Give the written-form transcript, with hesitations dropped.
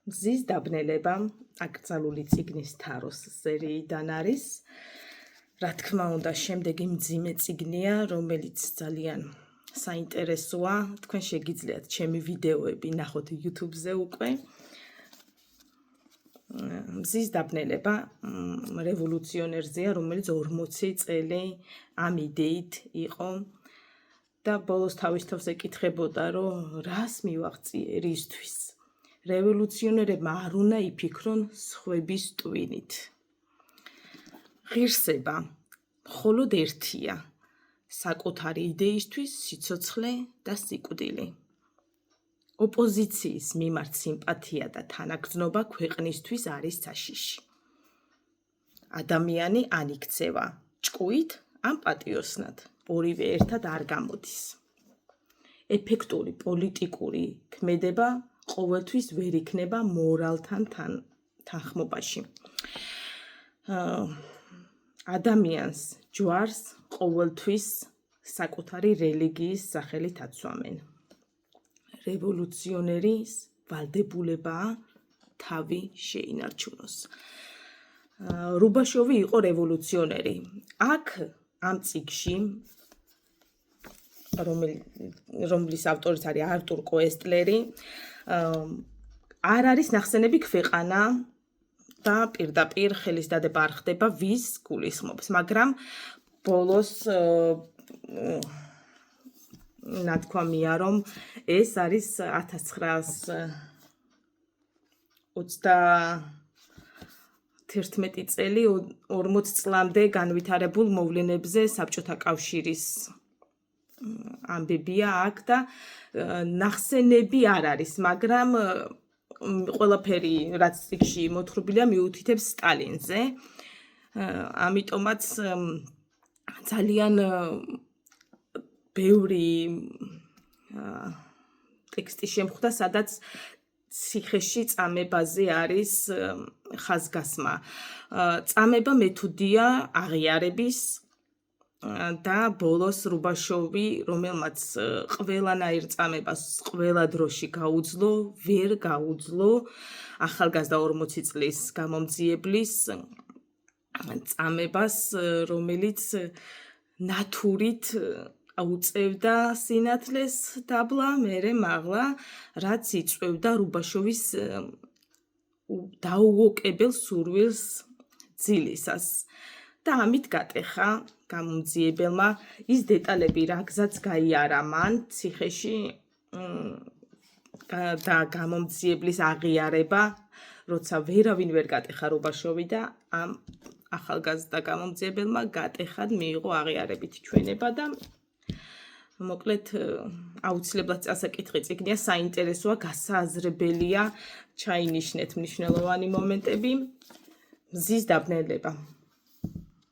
მზის დაბნელება აკრძალული წიგნის თაროს სერიიდან არის. რა თქმა უნდა, შემდეგი მძიმე წიგნია, რომელიც ძალიან საინტერესოა. თქვენ შეგიძლიათ ჩემი ვიდეოები ნახოთ YouTube-ზე უკვე. მზის დაბნელება რევოლუციონერზეა, რომელიც 40 წელი ამ იდეით იყო და ბოლოს თავის თავს ეკითხებოდა, რომ რას მივაღწიე რისთვის. რევოლუციონერებმა არ უნდა იფიქრონ სხვების ტვინით. ღირსება მხოლოდ ერთია, საკუთარი იდეისთვის სიცოცხლე და სიკვდილი. ოპოზიციის მიმართ სიმპათია და თანაგრძნობა ქვეყნისთვის არის საშიში. ადამიანი ან იქცევა ჭკუით, ან პატიოსნად, ორივე ერთად არ გამოდის. ეფექტური პოლიტიკური ქმედება ყოველთვის ვერ იქნება მორალთან თანხმობაში. ადამიანს ჯვარს ყოველთვის საკუთარი რელიგიის სახელით აცვამენ. რევოლუციონერის ვალდებულებაა თავი შეინარჩუნოს. რუბაშოვი იყო რევოლუციონერი. აქ ამ წიგნში, რომლის ავტორიც არის არტურ კოესტლერი, არ არის ნახსენები ქვეყანა და პირდაპირ ხელის დადება არ ხდება ვის გულისხმობს, მაგრამ ბოლოს ნათქვამია, რომ ეს არის 1931 წელი 40 წლამდე განვითარებულ მოვლენებზე საბჭოთა კავშირის ამბებია აქ და ნახსენები არ არის, მაგრამ ყველაფერი რაც წიგნში მოთხრობილია მიუთითებს სტალინზე. ამიტომაც ძალიან ბევრი ტექსტი შემხვდა, სადაც ციხეში წამებაზე არის ხაზგასმა. წამება მეთოდია აღიარების და ბოლოს რუბაშოვი, რომელმაც ყველანაირ წამებას ყველა დროში გაუძლო, ვერ გაუძლო ახალგაზრდა 40 წლის გამომძიებლის წამებას, რომელიც ნათურით უწევდა სინათლეს დაბლა, მერე მაღლა, რაც იწვევდა რუბაშოვის დაუოკებელ სურვილს ძილისას. და ამით გატეხა გამომძიებელმა ის დეტალები, რა გზაც გაიარა მან ციხეში და გამომძიებლის აღიარება, როცა ვერავინ ვერ გატეხა რუბაშოვი და ამ ახალგაზრდა გამომძიებელმა გატეხად მიიღო აღიარებითი ჩვენება და მოკლედ აუცილებლად წასაკითხი წიგნია, საინტერესოა, გასააზრებელია, ჩაინიშნეთ მნიშვნელოვანი მომენტები. მზის დაბნელება.